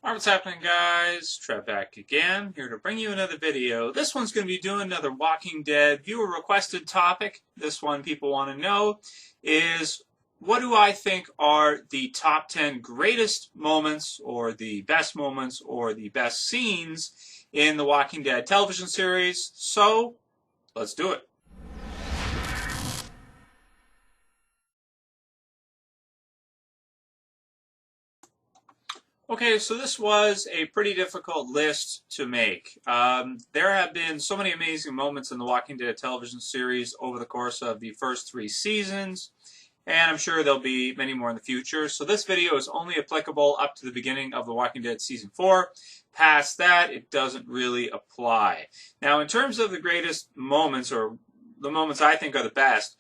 Alright, what's happening, guys? Trev back again, here to bring you another video. This one's going to be doing another Walking Dead viewer requested topic. This one people want to know is, what do I think are the top 10 greatest moments, or the best moments, or the best scenes in the Walking Dead television series? So, let's do it. Okay, so this was a pretty difficult list to make. There have been so many amazing moments in the Walking Dead television series over the course of the first 3 seasons, and I'm sure there'll be many more in the future. So this video is only applicable up to the beginning of the Walking Dead Season 4. Past that, it doesn't really apply. Now, in terms of the greatest moments, or the moments I think are the best,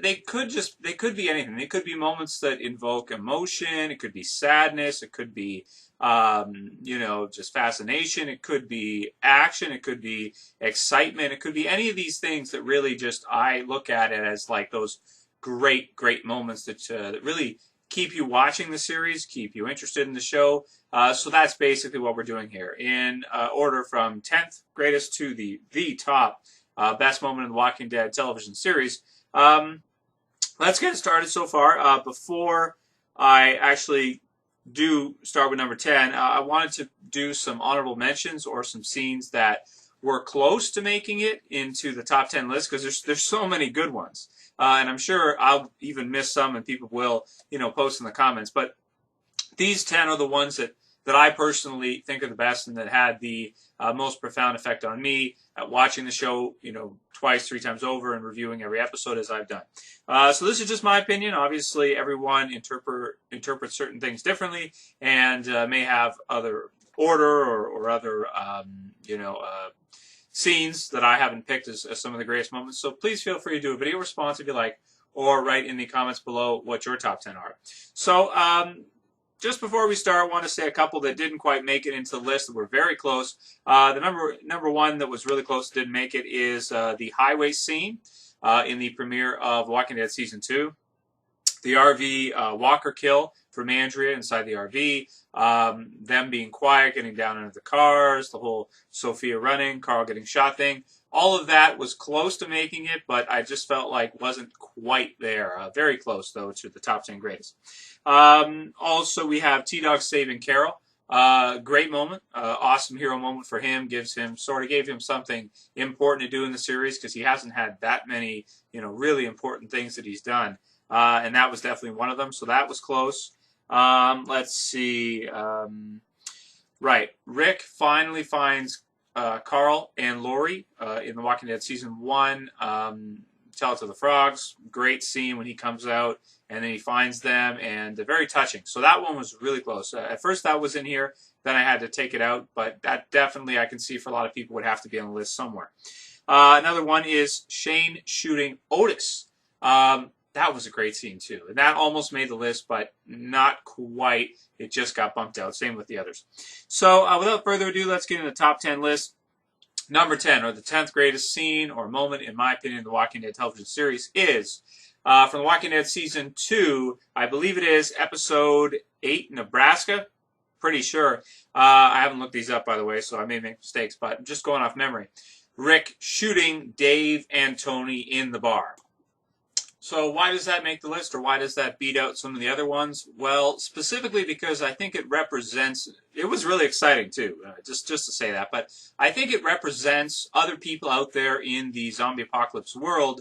they could be anything. They could be moments that invoke emotion. It could be sadness. It could be, just fascination. It could be action. It could be excitement. It could be any of these things that really just, I look at it as like those great moments that really keep you watching the series, keep you interested in the show. So that's basically what we're doing here, in order from 10th greatest to the top best moment in the Walking Dead television series. Let's get started so far. Before I actually do start with number 10, I wanted to do some honorable mentions, or some scenes that were close to making it into the top 10 list, because there's so many good ones. And I'm sure I'll even miss some, and people will, post in the comments. But these 10 are the ones that I personally think are the best, and that had the most profound effect on me at watching the show, twice, 3 times over, and reviewing every episode as I've done. So this is just my opinion. Obviously, everyone interprets certain things differently, and may have other order or other, scenes that I haven't picked as some of the greatest moments. So please feel free to do a video response if you like, or write in the comments below what your top 10 are. So, just before we start, I want to say a couple that didn't quite make it into the list that were very close. The number one that was really close, didn't make it, is the highway scene in the premiere of Walking Dead Season 2. The RV Walker kill from Andrea inside the RV, them being quiet, getting down into the cars, the whole Sophia running, Carl getting shot thing. All of that was close to making it, but I just felt like wasn't quite there. Very close, though, to the top 10 greatest. Also, we have T-Dog saving Carol. Great moment. Awesome hero moment for him. Gave him something important to do in the series, because he hasn't had that many, really important things that he's done. And that was definitely one of them. So that was close. Let's see. Right. Rick finally finds Carl and Lori in The Walking Dead Season 1. Tell It to the Frogs. Great scene when he comes out and then he finds them, and they're very touching. So that one was really close. At first that was in here, then I had to take it out, but that definitely, I can see, for a lot of people would have to be on the list somewhere. Another one is Shane shooting Otis. That was a great scene too. And that almost made the list, but not quite. It just got bumped out. Same with the others. So without further ado, let's get into the top 10 list. Number 10, or the 10th greatest scene or moment, in my opinion, in the Walking Dead television series, is from The Walking Dead Season 2. I believe it is Episode 8, Nebraska. Pretty sure. I haven't looked these up, by the way, so I may make mistakes, but I'm just going off memory. Rick shooting Dave and Tony in the bar. So why does that make the list, or why does that beat out some of the other ones? Well, specifically because I think it represents, it was really exciting too, just to say that, but I think it represents other people out there in the zombie apocalypse world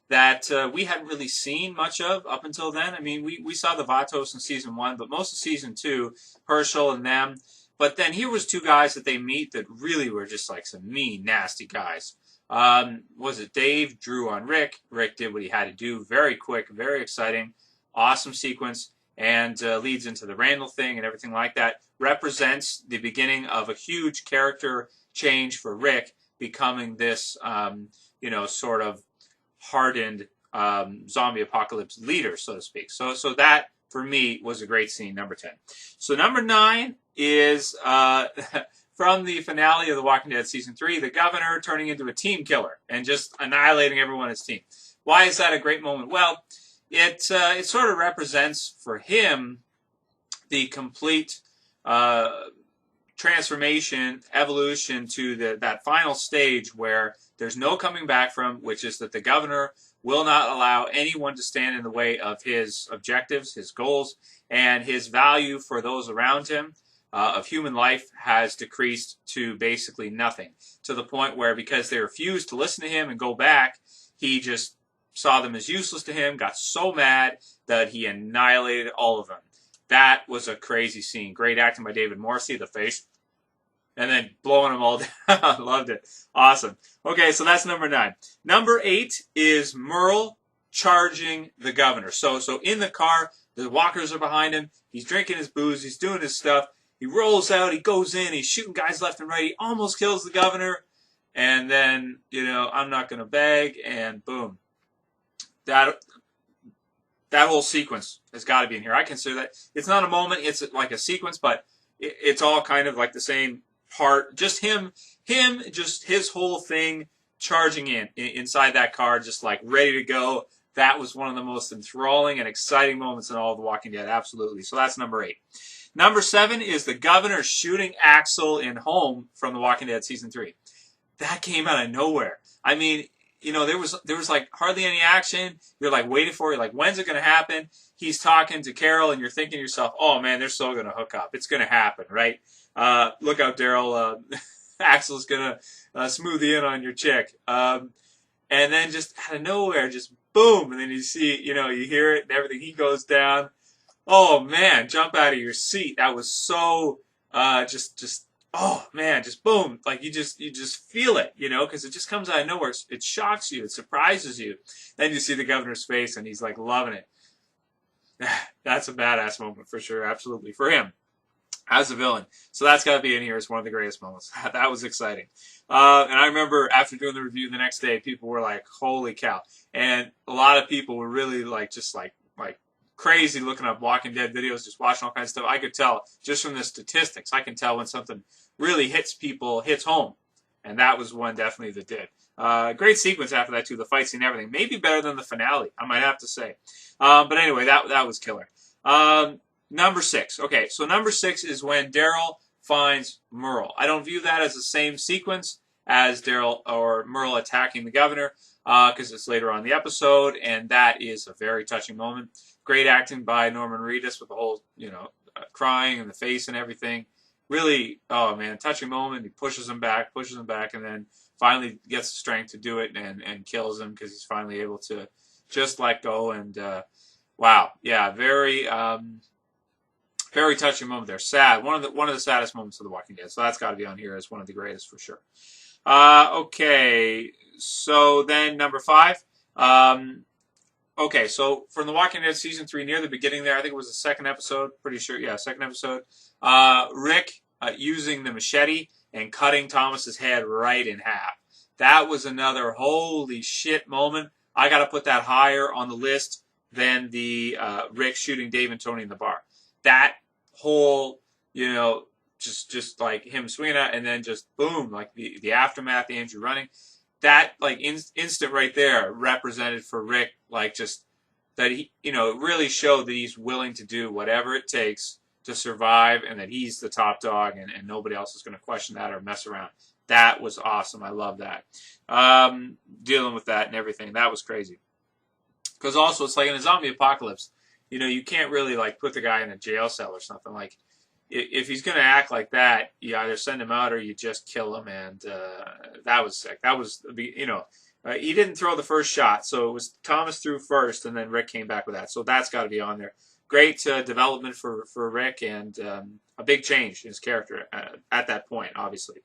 that we hadn't really seen much of up until then. I mean, we saw the Vatos in Season 1, but most of Season 2, Herschel and them. But then here was 2 guys that they meet that really were just like some mean, nasty guys. Was it Dave drew on Rick? Rick did what he had to do. Very quick, very exciting, awesome sequence, and leads into the Randall thing and everything like that. Represents the beginning of a huge character change for Rick, becoming this, sort of hardened zombie apocalypse leader, so to speak. So that, for me, was a great scene, number 10. So number 9 is from the finale of The Walking Dead Season 3, the governor turning into a team killer and just annihilating everyone in his team. Why is that a great moment? Well, it sort of represents for him the complete transformation, evolution to that final stage where there's no coming back from, which is that the governor will not allow anyone to stand in the way of his objectives, his goals, and his value for those around him of human life has decreased to basically nothing, to the point where, because they refused to listen to him and go back, he just saw them as useless to him, got so mad that he annihilated all of them. That was a crazy scene. Great acting by David Morrissey, the face. And then blowing them all down. Loved it. Awesome. Okay, so that's number 9. Number 8 is Merle charging the governor. So in the car, the walkers are behind him. He's drinking his booze. He's doing his stuff. He rolls out. He goes in. He's shooting guys left and right. He almost kills the governor. And then, I'm not going to beg. And boom. That whole sequence has got to be in here. I consider that. It's not a moment. It's like a sequence, but it's all kind of like the same part. Just him, just his whole thing charging inside that car, just like ready to go. That was one of the most enthralling and exciting moments in all of The Walking Dead. Absolutely. So that's number 8. Number 7 is the governor shooting Axel in Home from The Walking Dead Season 3. That came out of nowhere. I mean, there was like hardly any action. You're like waiting for it. Like, when's it going to happen? He's talking to Carol, and you're thinking to yourself, oh man, they're so going to hook up. It's going to happen, right? Look out, Daryl. Axel's going to smooth you in on your chick. And then just out of nowhere, just boom. And then you see, you hear it and everything. He goes down. Oh man, jump out of your seat. That was so, oh man, just boom. Like you just feel it, because it just comes out of nowhere. It shocks you. It surprises you. Then you see the governor's face and he's like loving it. That's a badass moment for sure. Absolutely. For him as a villain. So that's got to be in here as one of the greatest moments. That was exciting. And I remember after doing the review the next day, people were like, holy cow. And a lot of people were really like, just like crazy looking up Walking Dead videos, just watching all kinds of stuff. I could tell just from the statistics. I can tell when something really hits home. And that was one definitely that did. Great sequence after that too, the fight scene and everything. Maybe better than the finale, I might have to say. But anyway, that was killer. Number 6. Okay, so number 6 is when Daryl finds Merle. I don't view that as the same sequence as Daryl or Merle attacking the governor, because it's later on in the episode, and that is a very touching moment. Great acting by Norman Reedus with the whole, crying and the face and everything. Really, oh man, touching moment. He pushes him back, and then finally gets the strength to do it and kills him because he's finally able to just let go. And wow, yeah, very very touching moment there. Sad, one of the saddest moments of The Walking Dead. So that's got to be on here as one of the greatest for sure. Okay, so then number 5. Okay, so from The Walking Dead Season 3, near the beginning there, I think it was the second episode, pretty sure, yeah, second episode, Rick using the machete and cutting Thomas's head right in half. That was another holy shit moment. I got to put that higher on the list than the Rick shooting Dave and Tony in the bar. That whole, just like him swinging out and then just boom, like the aftermath, Andrew running. That like instant right there represented for Rick, like just that he, really showed that he's willing to do whatever it takes to survive and that he's the top dog and nobody else is going to question that or mess around. That was awesome. I love that. Dealing with that and everything. That was crazy. Because also it's like in a zombie apocalypse, you can't really like put the guy in a jail cell or something. Like if he's going to act like that, you either send him out or you just kill him. And that was sick. That was, he didn't throw the first shot. So it was Thomas threw first and then Rick came back with that. So that's got to be on there. Great development for Rick and a big change in his character at that point, obviously.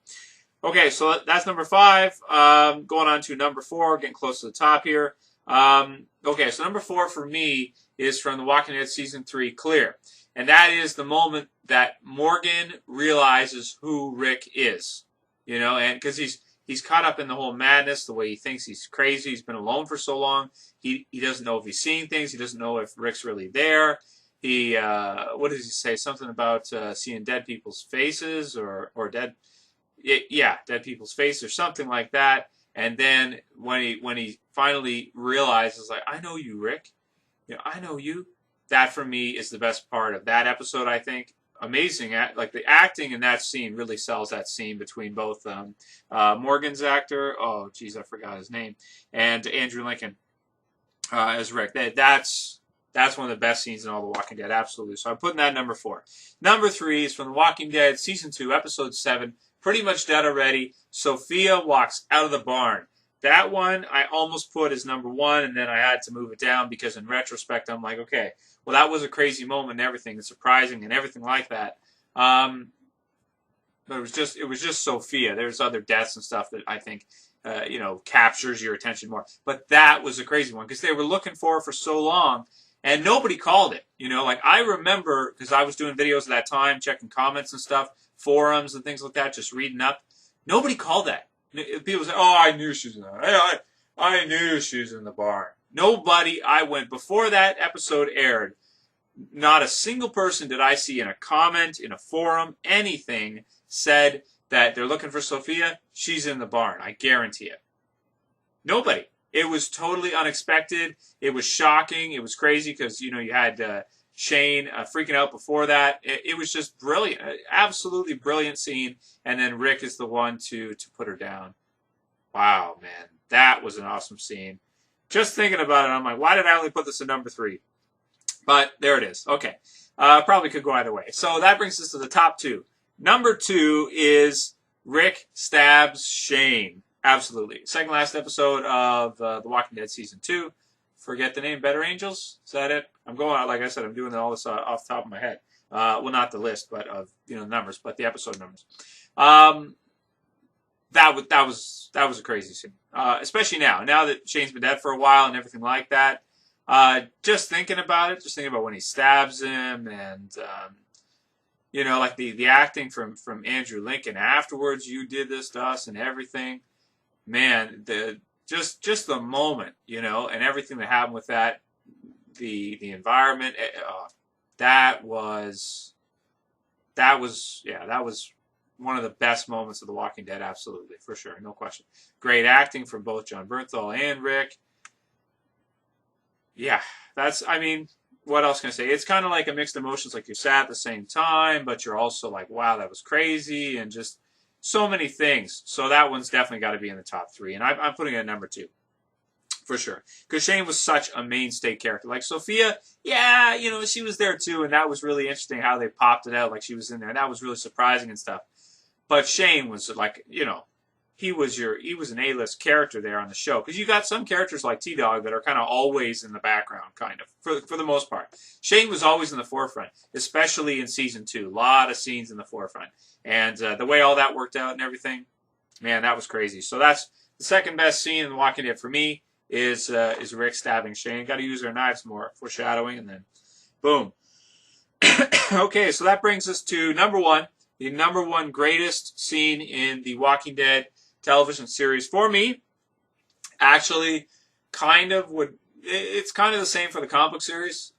Okay, so that's number 5. Going on to number 4, getting close to the top here. Okay, so number 4 for me is from The Walking Dead Season 3, Clear. And that is the moment that Morgan realizes who Rick is. And because he's caught up in the whole madness, the way he thinks he's crazy. He's been alone for so long. He doesn't know if he's seeing things. He doesn't know if Rick's really there. He, what does he say? Something about seeing dead people's faces or dead, yeah, dead people's faces or something like that. And then when he finally realizes, like, I know you, Rick. I know you. That for me is the best part of that episode, I think. amazing. Like the acting in that scene really sells that scene between both Morgan's actor, oh geez, I forgot his name, and Andrew Lincoln as Rick. That's one of the best scenes in all The Walking Dead, absolutely. So I'm putting that at number 4. Number 3 is from The Walking Dead, Season 2, Episode 7, pretty much dead already. Sophia walks out of the barn. That one I almost put as number 1, and then I had to move it down because in retrospect I'm like, okay, well that was a crazy moment and everything, and surprising and everything like that. But it was just Sophia. There's other deaths and stuff that I think captures your attention more. But that was a crazy one because they were looking for her for so long. And nobody called it, like I remember, because I was doing videos at that time, checking comments and stuff, forums and things like that, just reading up. Nobody called that. People say, oh, I knew she was in the I knew she was in the barn. Nobody, before that episode aired, not a single person did I see in a comment, in a forum, anything, said that they're looking for Sophia, she's in the barn. I guarantee it. Nobody. It was totally unexpected. It was shocking. It was crazy because, you had Shane freaking out before that. It was just brilliant. Absolutely brilliant scene. And then Rick is the one to put her down. Wow, man. That was an awesome scene. Just thinking about it, I'm like, why did I only put this at number 3? But there it is. Okay. Probably could go either way. So that brings us to the top 2. Number 2 is Rick stabs Shane. Absolutely. Second last episode of The Walking Dead Season 2. Forget the name, Better Angels? Is that it? I'm going, like I said, I'm doing all this off the top of my head. Well, not the list, but of the numbers, but the episode numbers. That was a crazy scene. Especially now that Shane's been dead for a while and everything like that. Just thinking about it, just thinking about when he stabs him and like the acting from Andrew Lincoln afterwards, you did this to us and everything. Man, just the moment, and everything that happened with that, the environment, that was one of the best moments of The Walking Dead, absolutely, for sure, no question. Great acting from both John Bernthal and Rick. Yeah, what else can I say? It's kind of like a mixed emotions, like you're sad at the same time, but you're also like, wow, that was crazy, and just so many things. So that one's definitely got to be in the top 3. And I'm putting it at number 2. For sure. Because Shane was such a mainstay character. Like Sophia, yeah, she was there too. And that was really interesting how they popped it out like she was in there. And that was really surprising and stuff. But Shane was like, he was an A-list character there on the show. Because you got some characters like T-Dog that are kind of always in the background, kind of, for the most part. Shane was always in the forefront, especially in Season 2. A lot of scenes in the forefront. And the way all that worked out and everything, man, that was crazy. So that's the second best scene in The Walking Dead for me is Rick stabbing Shane. Got to use their knives more, foreshadowing, and then boom. Okay, so that brings us to number 1, the number 1 greatest scene in The Walking Dead television series for me. Actually, it's kind of the same for the comic book series.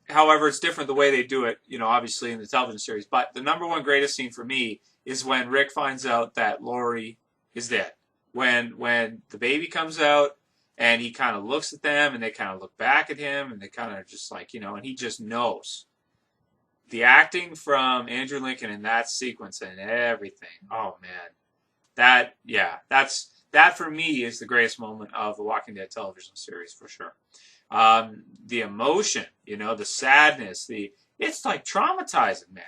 However, it's different the way they do it, obviously in the television series. But the number 1 greatest scene for me is when Rick finds out that Lori is dead. When the baby comes out and he kind of looks at them and they kind of look back at him and they kind of just like, and he just knows. The acting from Andrew Lincoln in that sequence and everything. Oh, man. That for me is the greatest moment of the Walking Dead television series for sure. The emotion, the sadness, it's like traumatizing, man.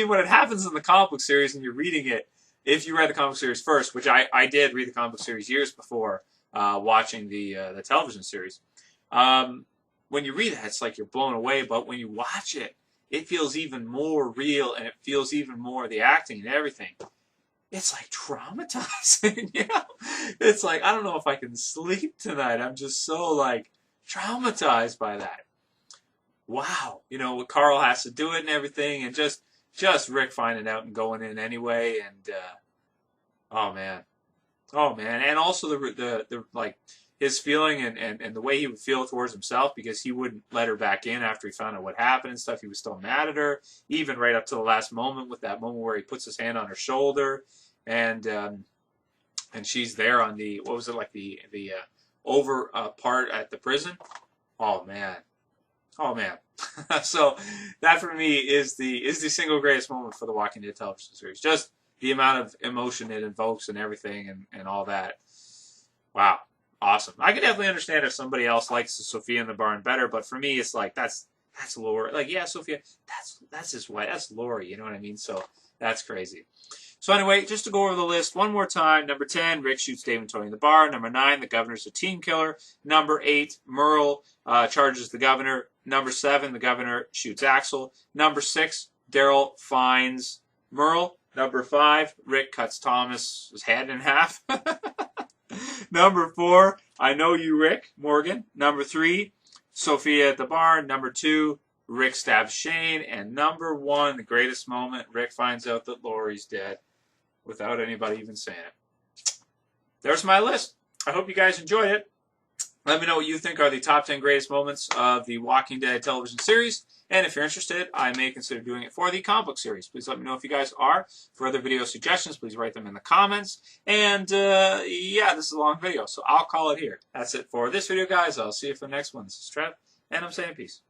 When it happens in the comic book series and you're reading it, if you read the comic book series first, which I did read the comic book series years before watching the television series, when you read that, it's like you're blown away. But when you watch it, it feels even more real and it feels even more the acting and everything. It's like traumatizing, It's like, I don't know if I can sleep tonight. I'm just so like traumatized by that. Wow. What Carl has to do it and everything, and just Rick finding out and going in anyway, and oh man. And also the like his feeling and the way he would feel towards himself, because he wouldn't let her back in after he found out what happened and stuff. He was still mad at her, even right up to the last moment, with that moment where he puts his hand on her shoulder and she's there on the, what was it, like the over part at the prison. Oh man. So that for me is the single greatest moment for the Walking Dead television series. Just the amount of emotion it invokes and everything and all that. Wow. Awesome. I can definitely understand if somebody else likes the Sophia in the Barn better, but for me it's like that's Lori. Like, yeah, Sophia, that's his wife. That's Lori, you know what I mean? So that's crazy. So anyway, just to go over the list one more time. Number 10, Rick shoots Dave and Tony in the bar. Number 9, the governor's a team killer. Number 8, Merle charges the governor. Number 7, the governor shoots Axel. Number 6, Daryl finds Merle. Number 5, Rick cuts Thomas's head in half. Number 4, I know you, Rick, Morgan. Number 3, Sophia at the barn. Number 2, Rick stabs Shane. And number 1, the greatest moment, Rick finds out that Lori's dead without anybody even saying it. There's my list. I hope you guys enjoyed it. Let me know what you think are the top 10 greatest moments of the Walking Dead television series. And if you're interested, I may consider doing it for the comic book series. Please let me know if you guys are. For other video suggestions, please write them in the comments. And yeah, this is a long video, so I'll call it here. That's it for this video, guys. I'll see you for the next one. This is Trev, and I'm saying peace.